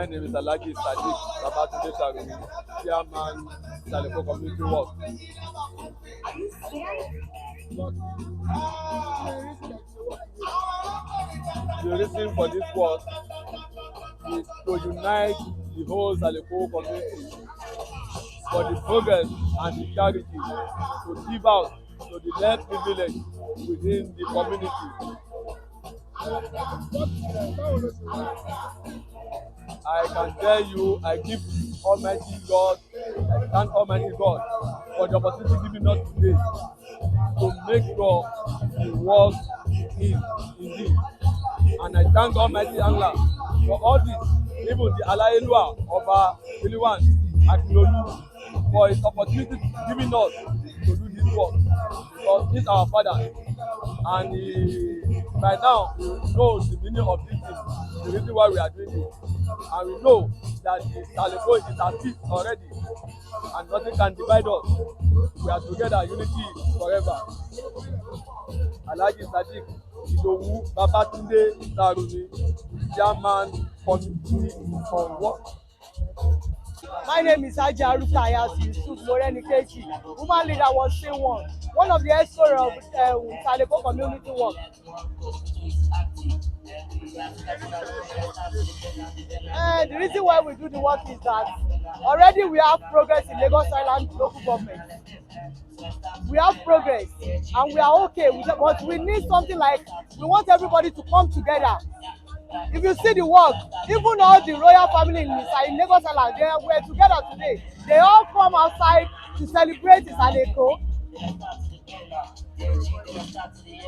My name is Alhaji Sadiq Babatunde Sarumi, Chairman Saleko Community Work. The reason for this work is to unite the whole Saleko community for the progress and the charity to give out to the less privileged within the community. I can tell you, I give Almighty God, I thank Almighty God for the opportunity given us today to make sure the work is indeed. And I thank Almighty Allah for all this, even the Alaelua Oba Iliwan Akinolu, for his opportunity given us to do this work, because he's our father and by now we know the meaning of this thing, the reason why we are doing it, and we know that the Saleko is at peace already and nothing can divide us. We are together, unity forever. Alhaji Sadiq Idowu Babatunde Sarumi, Chairman Committee on Work. My name is Haja Rukayat Yusuf Morenikeji, woman leader was one of the experts of Saleko Community Work. The reason why we do the work is that already we have progress in Lagos Island local government. We have progress and we are okay with it, but we need something like, we want everybody to come together. If you see the work, even all the royal family in Lagos Island, they were together today. They all come outside to celebrate Saleko.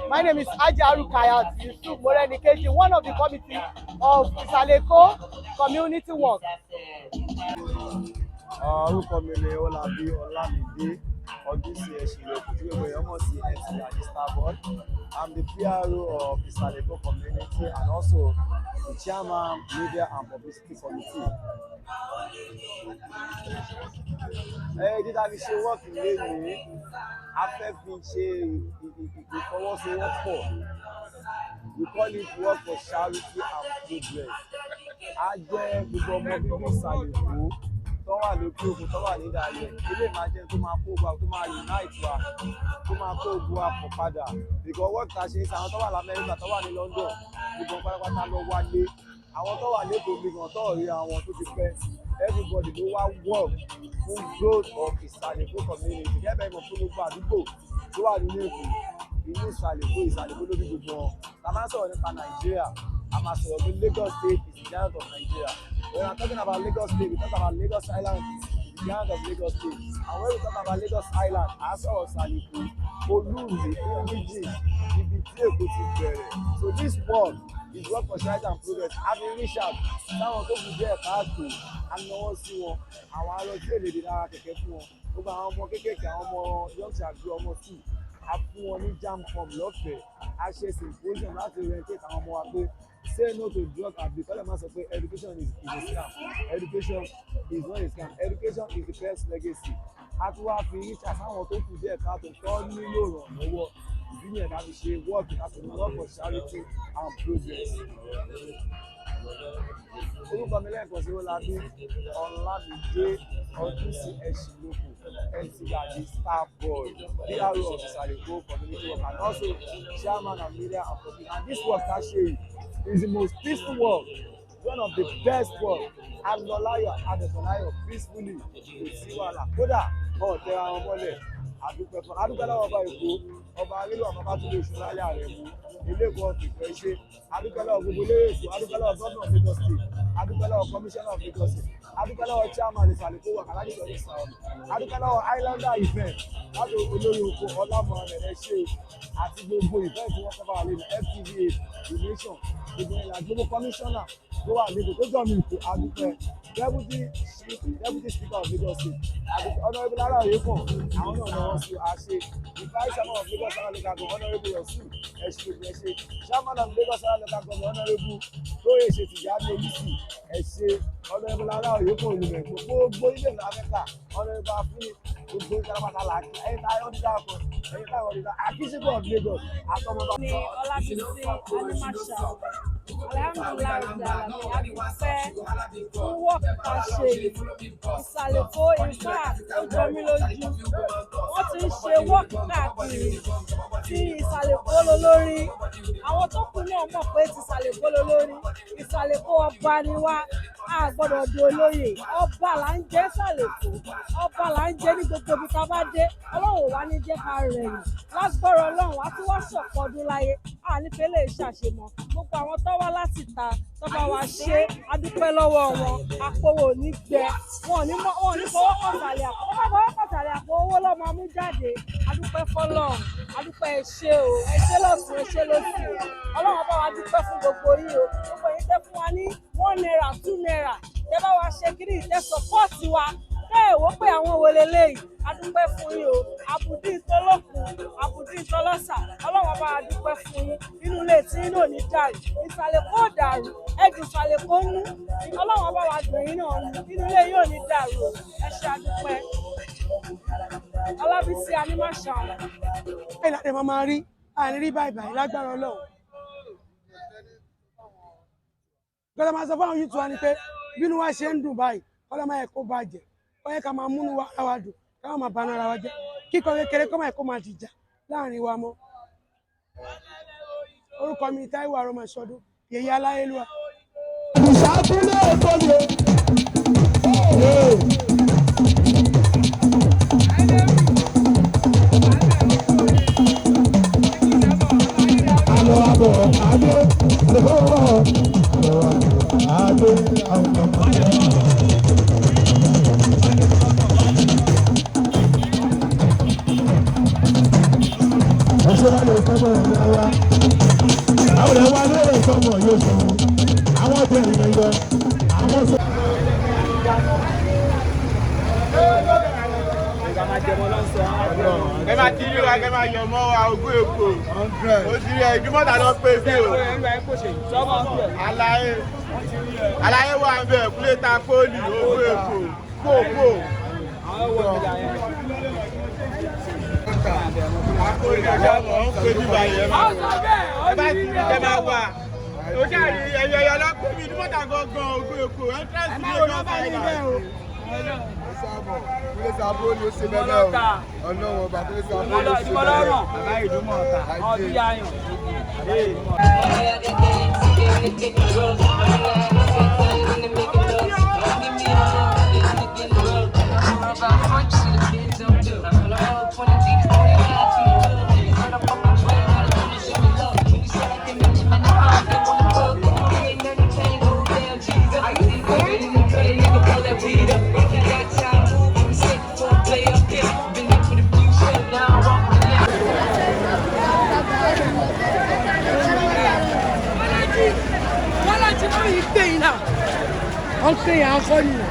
My name is Haja Rukayat Yusuf Morenikeji, one of the committee of Saleko Community Work. Orúkọ mi ni Ọlábí Ọlámídé Ọdúnsì Ẹ̀ṣìnlókù tí gbogbo èèyàn mọ̀ sí MC at Starboard. I'm the PRO of the Saleko community and also the Chairman Media and Publicity Committee. Dídá fi ṣe wọ́ọ̀kì lénìí, a fẹ́ fi ṣe ìfọwọ́sowọ́pọ̀. We call it work for charity and progress. A jẹ́ gbogbo ọmọ bíbí Saleko tó wà lókè òkun tó wà ní ìdàlẹ̀, ilé máa jẹ́ tó máa kó wa, tó máa unite wa, tó máa kó ogun wa pọ̀ padà. Because work ta ṣe é sàwọn tó wà l'Amẹ́ríkà, tó wà ní London, gbogbo pátápátá lọ wálé. Àwọn tó wà lẹ́kọ̀ọ́ gbígbọ̀n tó rí àwọn tó ti pẹ́, everybody ló wá work fún growth of the Saleko community. Gẹ́gẹ́ bí fún gbogbo àdúgbò tó wà nínú Èkó, inú Saleko lórí gbogbo wọn. Ta máa ń sọ̀rọ̀ nípa Nàìjíríà, a máa sọ̀rọ̀ pé Lagos State is the giant of Nigeria. When we are talking about Lagos State, we talk about Lagos Island, the giant of Lagos State. And when we talk about Lagos Island, a sọ̀rọ̀ Saleko, Olúùlú, Oríjì, ibi tí Èkó ti bẹ̀rẹ̀. So this work is work for charity and progress. A fi reach out sáwọn tó kù díẹ̀ káàtó, a náwó sí wọn, àwọn arọ tí èlé dè lára kẹ̀kẹ́ fún wọn. Gbogbo àwọn ọmọ kéékèèké, àwọn ọmọ young àgbẹ̀ ọmọ school, a fún wọn ní jam form lọ́fẹ̀ẹ́. A ṣe symposium láti orientate àwọn ọmọ wa pé say no to drug abuse. Kọ́lẹ̀ máa sọ pé education is a scam. Education is not a scam. Education is the best legacy. A tún wá fi reach out sáwọn tó kù díẹ̀ káàtó tó nílò ìrànlọ́wọ́. Ìdí nìyẹn ká fi ṣe work láti work for charity and progress. Orúkọ mi lẹ́ẹ̀kan sí Ọlábí Ọlámídé Ọdúnsì Ẹ̀ṣìnlókù MC at Starboard, PRO of the Saleko community work and also Chairman of Media and Publicity. And this work actually is the most peaceful work, one of the best work. Adọ̀láyọ̀ peacefully kò sí wàhálà. Kódà ọ̀tẹ̀ àwọn ọmọlẹ̀ adúpẹ́ lọ́wọ́ ọba Èkó, ọba Arílùwà Babátúndé Ṣọláyà rẹ̀ mú ilé ìgbọ́ ìfẹ́ ṣe. Adúpẹ́ lọ́wọ́ gbogbo eléré Èkó, adúpẹ́ lọ́wọ́ Governor of Lagos State, adúpẹ́ lọ́wọ́ Commissioner of Lagos State, adúpẹ́ lọ́wọ́ Chairman Saleko Work Alhaji Sadiq Sarumi, adúpẹ́ lọ́wọ́ Islander event láti olórí oko Ọlámọ̀ọ́nà ṣe àti gbogbo event tí wọ́n fẹ́ bá wà lẹ́nu FTVA, The Nation, ìgbìmọ̀ gbogbo commissioner tó wà lẹ́kọ̀ọ́ tó jọ mi Èkó, adúpẹ́ deputy speaker of Lagos State, Honourable Lara Oyèkán, àwọn náà náà wọ́n ṣe àṣe ìfáì chairman of Lagos Island local government Honourable Yosu Ẹ̀ṣinlókù ẹ̀ṣe chairman of Lagos Island local government Honourable Tóyè Ṣètìjáde Olùsì ẹ̀ṣe Honourable Lara Oyèkán olùmẹ̀ gbogbo ilé ìlú Amẹ́ríkà Honourable Afuni gbogbo ìjàmbá làákì ẹ̀yìn táyọ̀ dídá ọkọ̀ ẹ̀yìn táyọ̀ dídá Akíṣíkò of Lagos àtọmọba. Ní Ọlábísí Animasha. Alhamdulillah, adúpẹ́ fún wọ́ọ̀kì tá a ṣe yìí. Ìsàlẹ̀kó ìfà ó jọ mí lójú. Wọ́n ti ń ṣe wọ́ọ̀kì káàkiri tí Ìsàlẹ̀kó lólórí. Àwọn tó kù náà mọ̀ pé ti Ìsàlẹ̀kó lólórí. Ìsàlẹ̀kó ọba ni wá. A gbọ́dọ̀ di olóyè. Ọba là ń jẹ́ Ìsàlẹ̀kó. Ọba là ń jẹ́ ní gbogbo ibi tá a bá dé. Ọlọ́run wá ní jẹ́ ká rẹ̀yìn. Lágbára Ọlọ́run á tún wá ṣọ̀pọ̀ ọdún láyé. A nífẹ̀ẹ́ lè ṣàṣemọ̀. Gbogbo àwọn tó wá láti ta tó bá wa ṣe adúpẹ́ lọ́wọ́ wọn. Àpòwò ní gbẹ. Wọn ò ní fọwọ́ kọ̀tàlẹ̀ àpò. Wọ́n bá fọwọ́ kọ̀tàlẹ̀ àpò owó lọ́mọ mú jáde. Adúpẹ́ fọ́lọ́run. Adúpẹ́ ẹ ṣé o. Ẹ ṣé lọ́sùn, ẹ ṣé lósì o. Ọlọ́run bá wa dúpẹ́ fún gbogbo yín o. Gbogbo yín tẹ́ fún wa ní 1 naira 2 naira. Tẹ́ bá wa ṣe kiri ìtẹ́ sọ́pọ́ọ̀tì wa. Wò pé àwọn wo leléyìí adúpẹ́ fún yín o. Àbùdí ìtọ́lọ́kùn, àbùdí ìtọ́lọ́sà. Ọlọ́run bá wa dúpẹ́ fún yín. Inú ilé tí yín náà ní dàrú. Ìsàlẹ̀kó ò dàrú. Ẹ̀dùn Ìsàlẹ̀kó nú. Ọlọ́run bá wa dùn yín náà nú. Inú ilé yóò ní dàrú o. Ẹ ṣé adúpẹ́. Ọlábísí Animation. Ìlànà ìmọ̀ máa rí àìrí báyìí lágbára Ọlọ́run. Gbọ́dọ̀ máa sọ fún àwọn YouTube wa ni pé bínú wa ṣe ń dùn báyìí, ọlọ́mọ ẹ̀ kó bàjẹ́. Ó yẹ ká máa múnú wa ara wa dùn, ká máa bá ara wa jẹ́. Kíkọ kékeré kó máa kó máa dìjà láàrin wa mọ́. Orúkọ mi Táíwò Arọ́mọṣọdún, Yèyé Aláyélúwà. Ìṣàkúnlẹ̀ ètò yẹ. Àlọ́ àbọ̀ adé, àlọ́ adé, àwọn ọmọ ẹ̀ṣọ́ lè sọ́mọ̀ ẹ̀yà wa. Àwọn ẹ̀wà lè sọ́mọ̀ yóò sọ àwọn tẹ̀lé ẹ̀yọ àwọn sọ. Ẹ máa kiri wa, ẹ máa yọ mọ́ wa ogún èkó. Òsìrí ẹ̀ ìdúmọ̀tà lọ pé sí o. Àlàyé wà ń bẹ̀ kúlẹ̀ta pólì ogún èkó. Kókó. Ẹ máa wà. Ó ṣàrí ẹ̀yọ̀ ẹ̀yọ̀ lọ́pọ̀ mi ìdúmọ̀tà gangan ogún èkó. Entrance ní ọjọ́ báyìí. Kúlẹ̀ sábó ló ṣe bẹ́ẹ̀ o. Ọ̀nà wọn bá kúlẹ̀ sábó ló ṣe bẹ́ẹ̀ o. Bàbá Ìdúmọ̀tà, ọdún yáyàn. Okay, I'll call you.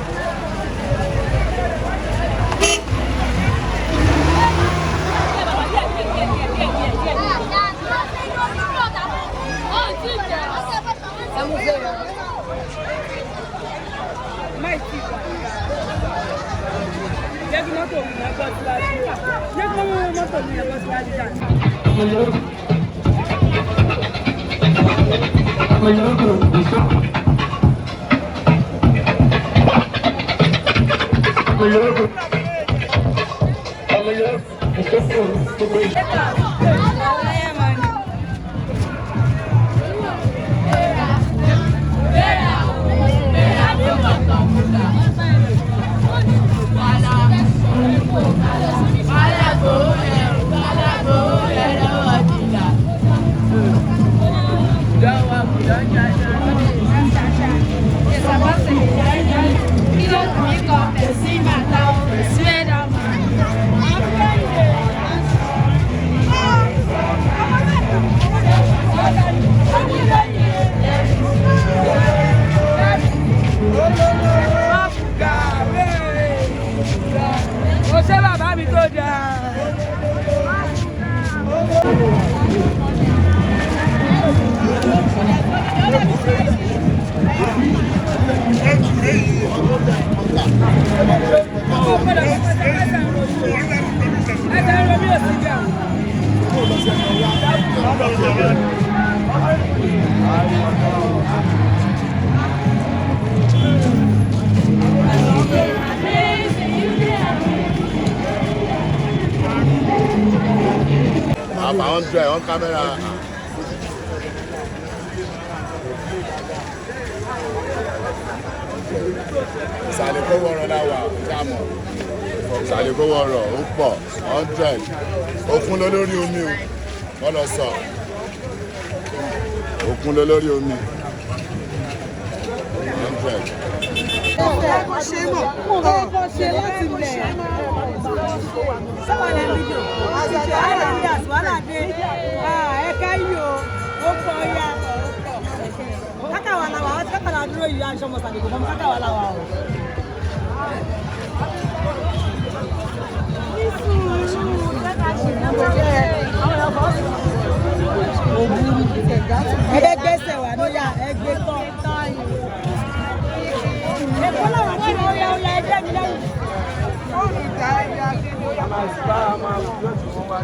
Thank you. 100 on camera. Ìsàlẹ̀ kó wọ̀rọ̀ láwà ìdámọ̀. Ìsàlẹ̀ kó wọ̀rọ̀ ó pọ̀ 100. Òkun ló lórí omi o. Wọ́n lọ sọ. Òkun ló lórí omi. 100. ṣe láti lẹ̀ sábà lẹ́ fídíò àìlẹ́yà wàhálà dé ẹ̀ka yìí ó pọ̀ ya kákàwá làwà ó ti kákàwá dúró yìí aṣọ mọ̀sálẹ̀ kò fọ́n kákàwá làwà o. ẹgbẹ́ gbèsè wà lóyà ẹgbẹ́ tán. Èkó làwọn tí wọ́n yà ọ̀la ẹgbẹ́ mi lẹ́yìn. Fóònù ìjà ẹ̀yà kí ni ó yà máa bá a máa yóò tún wọn wá.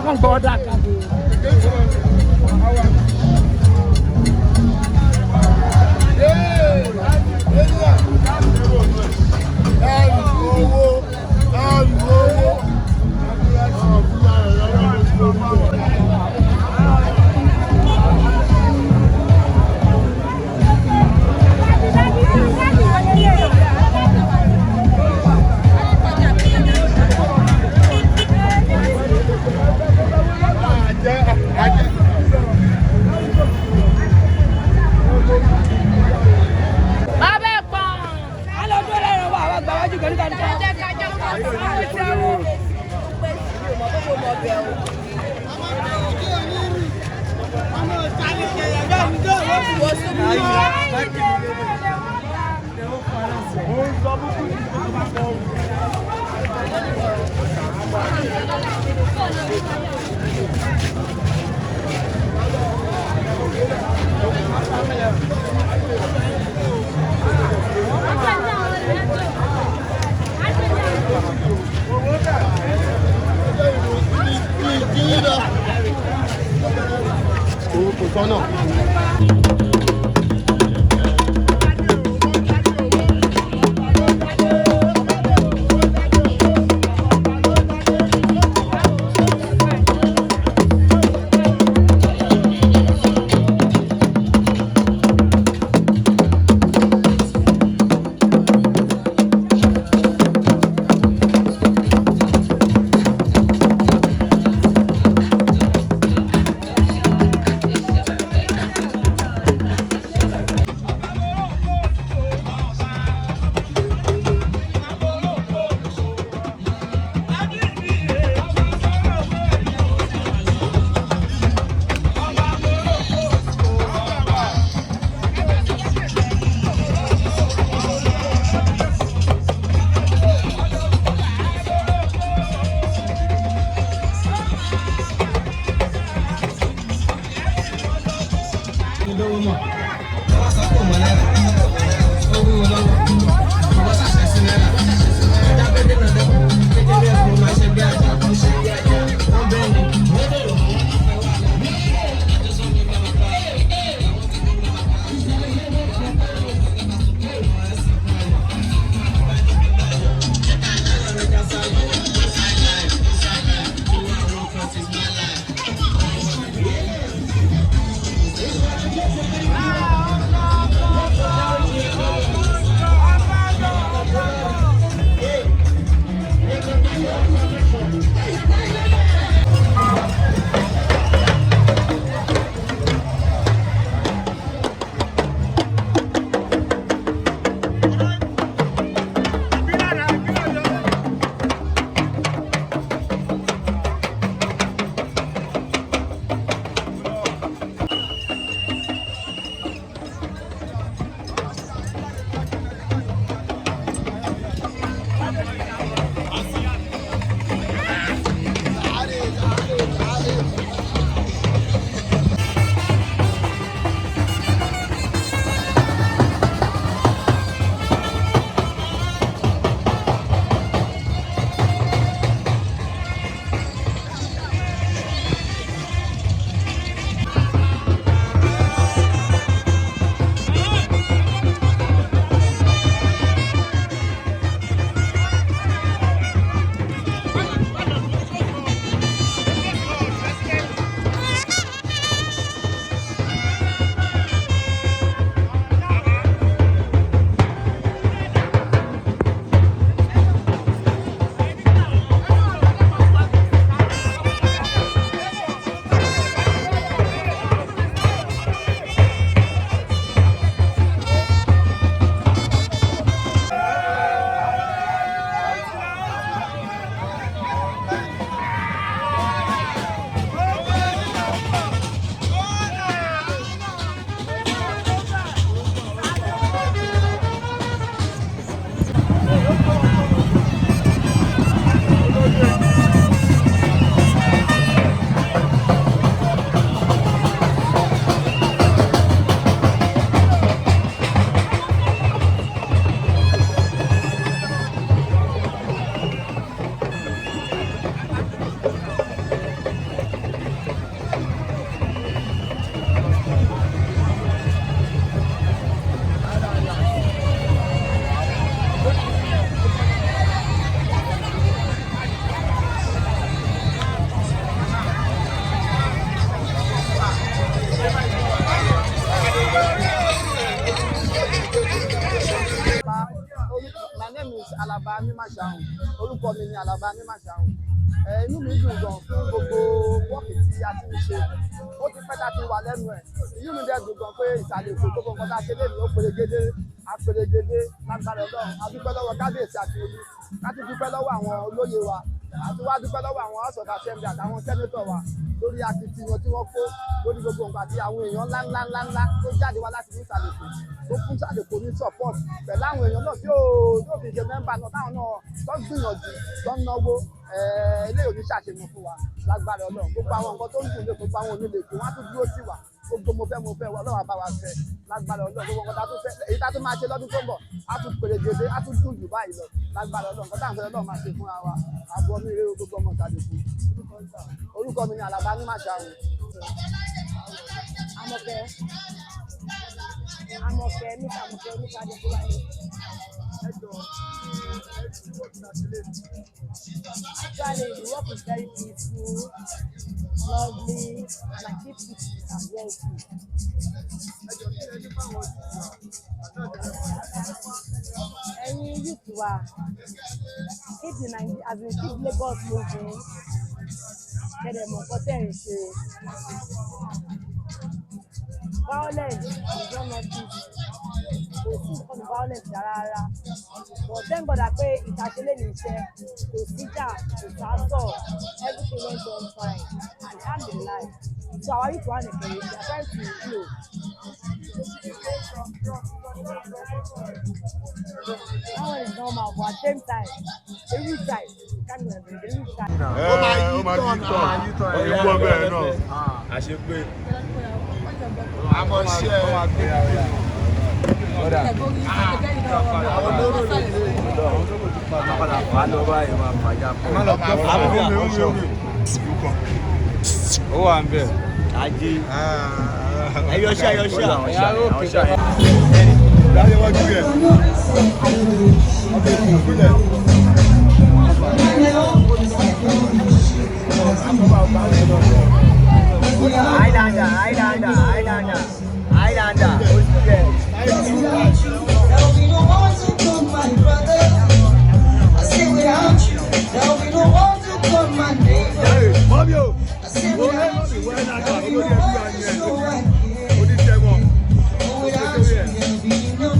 kàn gbọ́ ọ̀dà kan. Alaba Mímàṣàhùn orúkọ mi ni Alaba Mímàṣàhùn inú mi dùn gan fún gbogbo wọ́ọ̀kì tí a ti ń ṣe ó ti pẹ́ tá a ti wà lẹ́nu ẹ̀ inú mi dẹ̀ dùn gan pé ìsàlẹ̀ Èkó gbogbo nǹkan tá a ṣe léèmí ó perégedé apèrègede lágbára Ọlọ́run a dúpẹ́ lọ́wọ́ kábíyèsí àti olú ká tún dúpẹ́ lọ́wọ́ àwọn olóyè wa àti wá dúpẹ́ lọ́wọ́ àwọn house of assembly àtàwọn sẹ́nétọ̀ wa lórí akitiyan tí wọ́n kó lórí gbogbo nǹkan àti àwọn èèyàn ńláńláńlá tó jáde wá láti ní ìsàlẹ̀ Èkó tó fún ìsàlẹ̀ Èkó ní support pẹ̀lú àwọn èèyàn náà tí yóò fi ṣe mẹ́mbà náà táwọn náà tó ń gbìyànjú tó ń náwó eléyìí ò ní ṣàṣemọ fún wa lágbára Ọlọ́run gbogbo àwọn nǹkan tó ń dùn lé gbogbo àwọn onílé Èkó wọn á tún dúró sí wa gbogbo mo fẹ́ Ọlọ́run àbá wa fẹ́ lágbára Ọlọ́run gbogbo nǹkan tá a tún fẹ́ èyí tá a tún máa ṣe lọ́dún tó ń bọ̀ á tún perégedé á tún dùn jù báyìí lọ lágbára Ọlọ́run nǹkan tá à ń fẹ́ Ọlọ́run máa ṣe fún wa àbọ̀ mi rèé gbogbo ọmọ ìsàlẹ̀ Èkó orúkọ mi ni Alaba Mímàṣàhùn. Amọ̀kẹ́ nípa Adébúwáyé. Actually, the work is very peaceful, lovely, and I keep it as well too. Ẹ̀yin youth wa, keep Lagos moving. Kẹ̀dẹ̀ mọ̀ nǹkan tẹ̀ ń ṣe. Violence is not nothing. Kò sí nǹkan violence rárá. But thank God pé ìtàṣẹlẹ̀ ní iṣẹ́, kò síjà, kò sásọ̀, everything went on fine. Alhamdulillah. So our youth wa nìkan yìí, they are trying to flow. That one is normal, but at the same time, every time, ó máa yí tán ìwọ bẹ́ẹ̀ náà àṣepé àmọ́ ṣe ẹ àwọn olóró lè ṣe padà fà lọ báyìí máa fàjà ó wà ń bẹ̀ ajé ẹyọṣẹ́ láyé wájú rẹ̀ ọbẹ̀ ìpínlẹ̀. Highlander. There'll be no one to come, my brother. I say without you, there'll be no one to come, my neighbor. I say without you, there'll be no one to show right here. Without you, there'll be no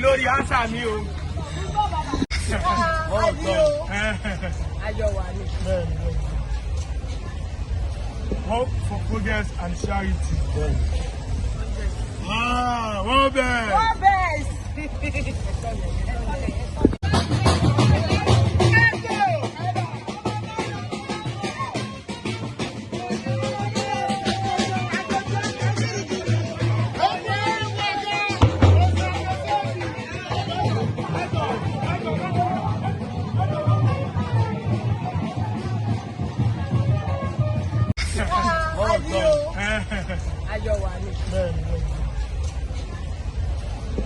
lórí ánsà mi o. Hope for progress and charity. One best.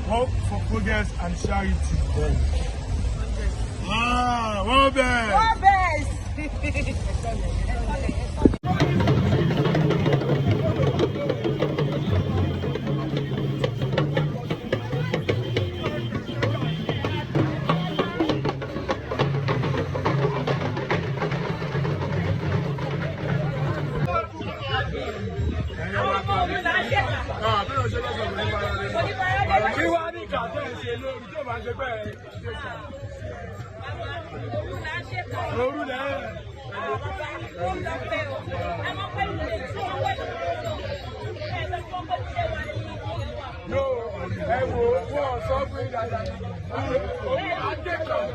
Hope for progress and charity. One best. Òru lẹ́ no, ẹ wo fún ọ̀sán fún ìdàgbà òru là ń dé kan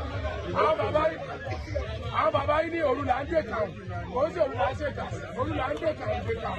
àwọn bàbá yìí ní òru là ń dé kan kò sí òru là ń ṣe kan òru là ń dé kan ìgbé kan.